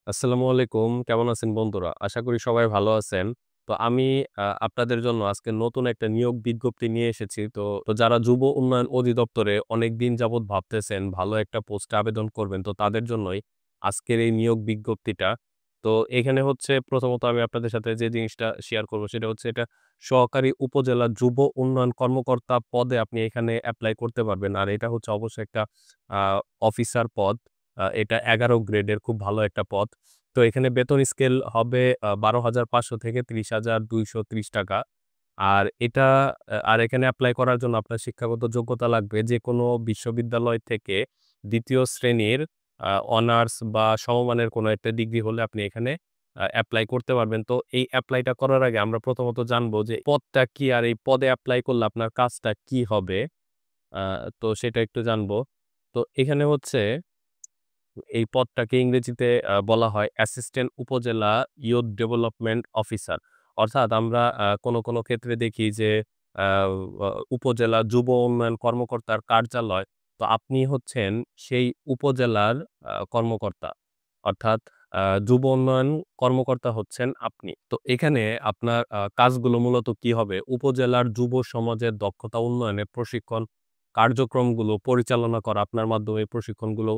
আসসালামু আলাইকুম। কেমন আছেন বন্ধুরা? আশা করি সবাই ভালো আছেন। তো আমি আপনাদের জন্য আজকে নতুন একটা নিয়োগ বিজ্ঞপ্তি নিয়ে এসেছি। তো যারা যুব উন্নয়ন অধিদপ্তরে অনেকদিন যাবৎ ভাবতেছেন ভালো একটা পোস্টে আবেদন করবেন, তো তাদের জন্যই আজকের এই নিয়োগ বিজ্ঞপ্তিটা। তো এখানে হচ্ছে প্রথমত আমি আপনাদের সাথে যে জিনিসটা শেয়ার করব সেটা হচ্ছে এটা সহকারী উপজেলা যুব উন্নয়ন কর্মকর্তা পদে আপনি এখানে এপ্লাই করতে পারবেন। আর এটা হচ্ছে অবশ্যই একটা আ অফিসার পদ। এটা ১১ গ্রেডের খুব ভালো একটা পদ। তো এখানে বেতন স্কেল হবে ১২,৫০০ থেকে ৳৩০,২৩০ আর এটা আর এখানে এপ্লাই করার জন্য আপনার শিক্ষাগত যোগ্যতা লাগবে যেকোনো বিশ্ববিদ্যালয় থেকে ২য় শ্রেণীর অনার্স বা সমমানের কোনো একটা ডিগ্রি হলে আপনি এখানে এপ্লাই করতে পারবেন। তো এই এপ্লাইটা করার আগে আমরা প্রথমত জানবো যে পদটা কি? আর এই পদে এপ্লাই করলে আপনার কাজটা কি হবে? আ তো সেটা একটু জানবো। তো এখানে হচ্ছে এই পদটাকে ইংরেজিতে বলা হয় অ্যাসিস্ট্যান্ট উপজেলা ইয়ুথ ডেভেলপমেন্ট অফিসার। অর্থাৎ আমরা কোনো ক্ষেত্রে দেখি যে আ অ উপজেলা যুব উন্নয়ন কর্মকর্তার কার্যালয়। তো আপনি হচ্ছেন সেই উপজেলার কর্মকর্তা। অর্থাৎ যুব উন্নয়ন কর্মকর্তা হচ্ছেন আপনি। তো এখানে আপনার কাজগুলো মূলত কি হবে? উপজেলার যুব সমাজের দক্ষতা উন্নয়নের প্রশিক্ষণ কার্যক্রমগুলো পরিচালনা করা, আপনার মাধ্যমে এই প্রশিক্ষণগুলো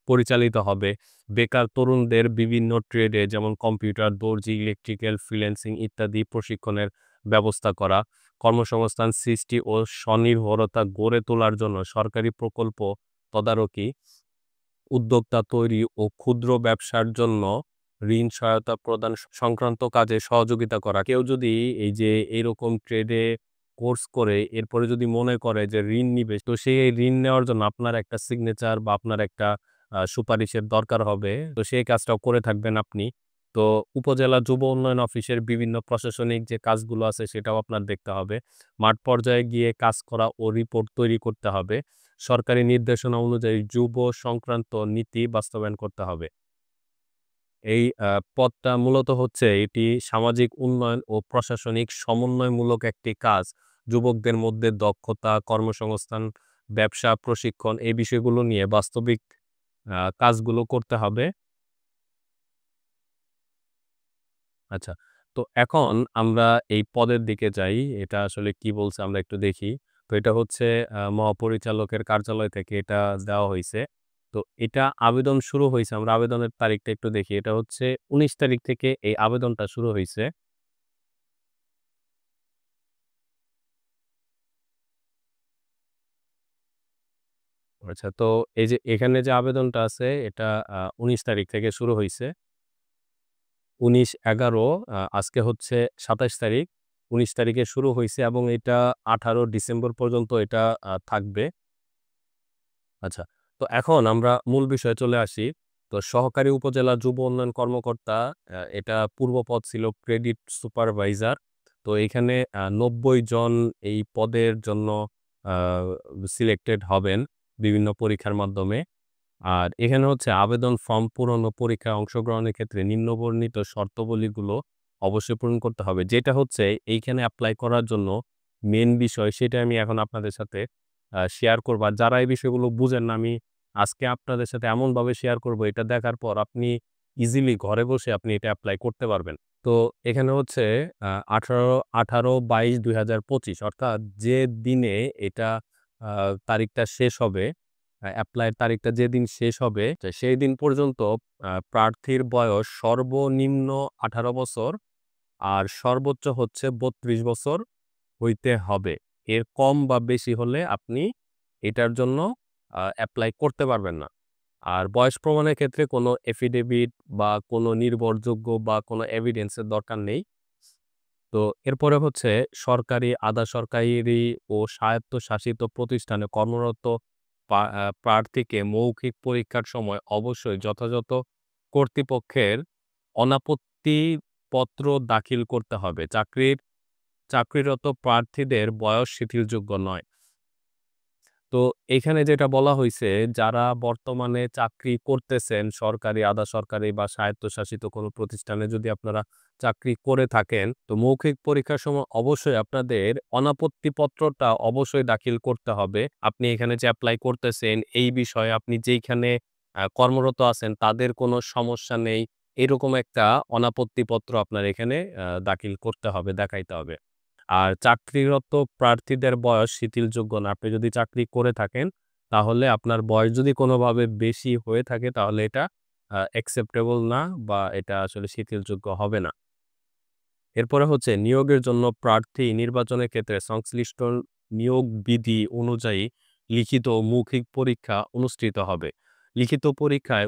পরিচালিত হবে। বেকার তরুণদের বিভিন্ন ট্রেডে যেমন কম্পিউটার, দর্জি, ইলেকট্রিক্যাল, ফ্রিল্যান্সিং ইত্যাদি প্রশিক্ষণের ব্যবস্থা করা। কর্মসংস্থান সৃষ্টি ও স্বনির্ভরতা গড়ে তোলার জন্য সরকারি প্রকল্প তদারকি, উদ্যোক্তা তৈরি ও ক্ষুদ্র ব্যবসার জন্য ঋণ সহায়তা প্রদান সংক্রান্ত কাজে সহযোগিতা করা। কেউ যদি এই যে এরকম ট্রেডে কোর্স করে এরপরে যদি মনে করে যে ঋণ নিবে, তো সে এই ঋণ নেওয়ার জন্য আপনার একটা সিগনেচার বা আপনার একটা সুপারিশের দরকার হবে। তো সেই কাজটাও করে থাকবেন আপনি। তো উপজেলা যুব উন্নয়ন অফিসের বিভিন্ন প্রশাসনিক যে কাজগুলো আছে সেটাও আপনার দেখতে হবে। মাঠ পর্যায়ে গিয়ে কাজ করা ও রিপোর্ট তৈরি করতে হবে। সরকারি নির্দেশনা অনুযায়ী যুব সংক্রান্ত নীতি বাস্তবায়ন করতে হবে। এই পদটা মূলত হচ্ছে এটি সামাজিক উন্নয়ন ও প্রশাসনিক সমন্বয়মূলক একটি কাজ। যুবকদের মধ্যে দক্ষতা, কর্মসংস্থান, ব্যবসা প্রশিক্ষণ এই বিষয়গুলো নিয়ে বাস্তবিক কাজগুলো করতে হবে। আচ্ছা। তো এখন আমরা এই পদের দিকে যাই। এটা আসলে কি বলছে আমরা একটু দেখি। তো এটা হচ্ছে মহাপরিচালকের কার্যালয় থেকে এটা দেওয়া হইছে। তো এটা আবেদন শুরু হইছে। আমরা আবেদনের তারিখটা একটু দেখি। এটা হচ্ছে ১৯ তারিখ থেকে এই আবেদনটা শুরু হইছে। আচ্ছা, তো এই যে এখানে যে আবেদনটা আছে এটা ১৯ তারিখ থেকে শুরু হইছে। ১৯/১১ আজকে হচ্ছে ২৭ তারিখ। ১৯ তারিখে শুরু হইছে এবং এটা ১৮ ডিসেম্বর পর্যন্ত এটা থাকবে। আচ্ছা। তো এখন আমরা মূল বিষয়ে চলে আসি। তো সহকারী উপজেলা যুব উন্নয়ন কর্মকর্তা এটা পূর্বপদ ছিল ক্রেডিট সুপারভাইজার। তো এখানে ৯০ জন এই পদের জন্য আ সিলেক্টেড হবেন বিভিন্ন পরীক্ষার মাধ্যমে। আর এখানে হচ্ছে আবেদন ফর্ম পূরণ ও পরীক্ষায় অংশগ্রহণের ক্ষেত্রে নিম্নবর্ণিত শর্তাবলীগুলো অবশ্যই পূরণ করতে হবে। যেটা হচ্ছে এইখানে এপ্লাই করার জন্য মেইন বিষয় সেটা আমি এখন আপনাদের সাথে শেয়ার করব। আর যারা এই বিষয়গুলো বুঝেন না আমি আজকে আপনাদের সাথে এমনভাবে শেয়ার করব এটা দেখার পর আপনি ইজিলি ঘরে বসে আপনি এটা এপ্লাই করতে পারবেন। তো এখানে হচ্ছে ১৮/২২/২০২৫ অর্থাৎ যে দিনে এটা আ তারিখটা শেষ হবে এপ্লাই এর তারিখটা যেদিন শেষ হবে সেই দিন পর্যন্ত প্রার্থীর বয়স সর্বনিম্ন ১৮ বছর আর সর্বোচ্চ হচ্ছে ৩২ বছর হইতে হবে। এর কম বা বেশি হলে আপনি এটার জন্য এপ্লাই করতে পারবেন না। আর বয়স প্রমাণের ক্ষেত্রে কোনো এফিডেভিট বা কোনো নির্ভরযোগ্য বা কোনো এভিডেন্স এর দরকার নেই। তো এরপরে হচ্ছে সরকারি, আধা সরকারি ও স্বায়ত্তশাসিত প্রতিষ্ঠানে কর্মরত প্রার্থীকে মৌখিক পরীক্ষার সময় অবশ্যই যথাযথ কর্তৃপক্ষের অনাপত্তি পত্র দাখিল করতে হবে। চাকরিরত প্রার্থীদের বয়স শিথিলযোগ্য নয়। তো এখানে যেটা বলা হইছে, যারা বর্তমানে চাকরি করতেছেন সরকারি, আধা সরকারি বা স্বায়ত্তশাসিত কোনো প্রতিষ্ঠানে যদি আপনারা চাকরি করে থাকেন, তো মৌখিক পরীক্ষার সময় অবশ্যই আপনাদের অনাপত্তি পত্রটা অবশ্যই দাখিল করতে হবে। আপনি এখানে যে এপ্লাই করতেছেন, এই বিষয়ে আপনি যেইখানে কর্মরত আছেন তাদের কোনো সমস্যা নেই। এরকম একটা অনাপত্তিপত্র আপনার এখানে দাখিল করতে হবে, দেখাইতে হবে। আর চাকরিরত প্রার্থীদের বয়স শিথিলযোগ্য না। আপনি যদি চাকরি করে থাকেন, তাহলে আপনার বয়স যদি কোনোভাবে বেশি হয়ে থাকে তাহলে এটা acceptable না বা এটা আসলে শিথিলযোগ্য হবে না। এরপরে হচ্ছে নিয়োগের জন্য প্রার্থী নির্বাচনের ক্ষেত্রে সংশ্লিষ্ট নিয়োগ বিধি অনুযায়ী লিখিত ও মৌখিক পরীক্ষা অনুষ্ঠিত হবে। লিখিত পরীক্ষায়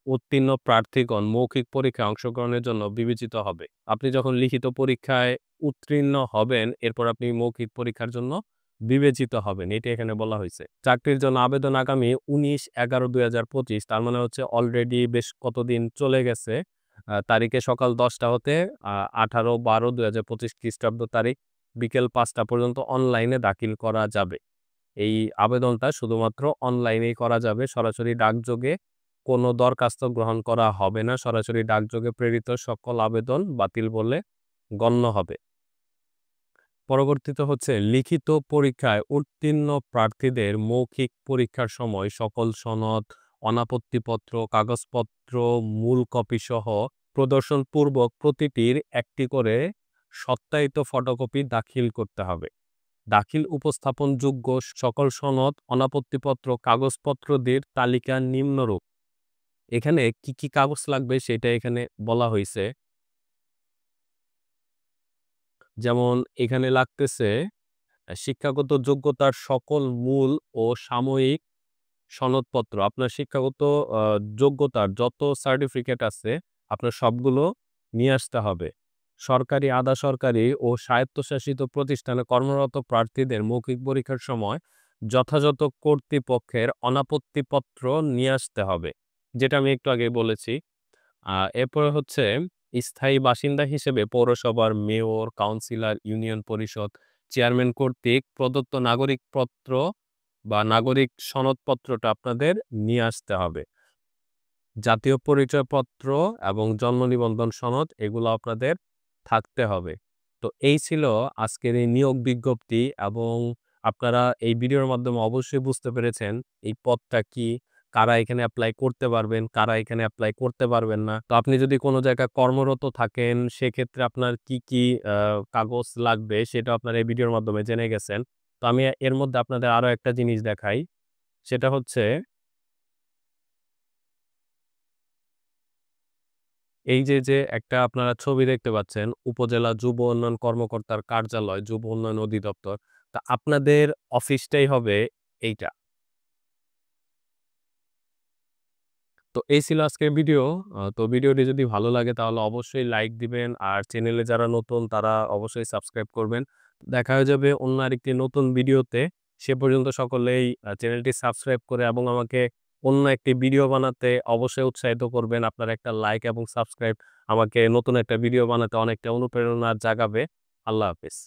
উত্তীর্ণ প্রার্থীগণ মৌখিক পরীক্ষায় অংশগ্রহণের জন্য বিবেচিত হবে। আপনি যখন লিখিত পরীক্ষায় উত্তীর্ণ হবেন, এরপর আপনি মৌখিক পরীক্ষার জন্য বিবেচিত হবেন। এটা এখানে বলা হইছে। চাকরির জন্য আবেদন আগামী 19/11/2025 তার মানে হচ্ছে অলরেডি বেশ কতদিন চলে গেছে। তারিখে সকাল 10টা হতে 18/12/2025 খ্রিস্টাব্দ তারিখ বিকেল 5টা পর্যন্ত অনলাইনে দাখিল করা যাবে। এই আবেদনটা শুধুমাত্র অনলাইনেই করা যাবে। সরাসরি ডাকযোগে কোনো দরখাস্ত গ্রহণ করা হবে না। সরাসরি ডাকযোগে প্রেরিত সকল আবেদন বাতিল বলে গণ্য হবে। পরবর্তীতে হচ্ছে লিখিত পরীক্ষায় উত্তীর্ণ প্রার্থীদের মৌখিক পরীক্ষার সময় সকল সনদ, অনাপত্তিপত্র, কাগজপত্র মূল কপিসহ প্রদর্শনপূর্বক প্রতিটির একটি করে সত্যায়িত ফটোকপি দাখিল করতে হবে। দাখিল উপস্থাপনযোগ্য সকল সনদ, অনাপত্তিপত্র, কাগজপত্রদের তালিকা নিম্নরূপ। এখানে কি, কি কাগজ লাগবে সেটা এখানে বলা হইছে। যেমন এখানে লাগতেছে শিক্ষাগত যোগ্যতার সকল মূল ও সাময়িক সনদপত্র। আপনার শিক্ষাগত আ যোগ্যতার যত সার্টিফিকেট আছে, আপনার সবগুলো নিয়ে আসতে হবে। সরকারি, আধা-সরকারি ও স্বায়ত্তশাসিত প্রতিষ্ঠানে কর্মরত প্রার্থীদের মৌখিক পরীক্ষার সময় যথাযথ কর্তৃপক্ষের অনাপত্তিপত্র নিয়ে আসতে হবে। যেটা আমি একটু আগেই বলেছি। এরপরে হচ্ছে স্থায়ী বাসিন্দা হিসেবে পৌরসভার মেয়র, কাউন্সিলর, ইউনিয়ন পরিষদ, চেয়ারম্যান কর্তৃক প্রদত্ত নাগরিকপত্র বা নাগরিক সনদপত্রটা আপনাদের নিয়ে আসতে হবে। জাতীয় পরিচয়পত্র এবং জন্ম নিবন্ধন সনদ এগুলো আপনাদের থাকতে হবে। তো এই ছিল আজকের এই নিয়োগ বিজ্ঞপ্তি এবং আপনারা এই ভিডিওর মাধ্যমে অবশ্যই বুঝতে পেরেছেন এই পদটা কি, কারা এখানে এপ্লাই করতে পারবেন, কারা এখানে এপ্লাই করতে পারবেন না। তো আপনি যদি কোনো জায়গায় কর্মরত থাকেন সেক্ষেত্রে আপনার কি, কি আ কাগজ লাগবে সেটাও আপনারা এই ভিডিওর মাধ্যমে জেনে গেছেন। তো আমি এর মধ্যে আপনাদের আরো একটা জিনিস দেখাই। সেটা হচ্ছে এই যে একটা আপনারা ছবি দেখতে পাচ্ছেন, উপজেলা যুব উন্নয়ন কর্মকর্তার কার্যালয়, যুব উন্নয়ন অধিদপ্তর। তা আপনাদের অফিসটাই হবে এইটা। তো এই ছিল আজকের ভিডিও। তো ভিডিওটি যদি ভালো লাগে তাহলে অবশ্যই লাইক দিবেন। আর চ্যানেলে যারা নতুন তারা অবশ্যই সাবস্ক্রাইব করবেন। দেখা হয়ে যাবে অন্য আরেকটি নতুন ভিডিওতে। সে পর্যন্ত সকলেই চ্যানেলটি সাবস্ক্রাইব করে এবং আমাকে অন্য একটি ভিডিও বানাতে অবশ্যই উৎসাহিত করবেন। আপনার একটা লাইক এবং সাবস্ক্রাইব আমাকে নতুন একটা ভিডিও বানাতে অনেকটা অনুপ্রেরণা জাগাবে। আল্লাহ হাফেজ।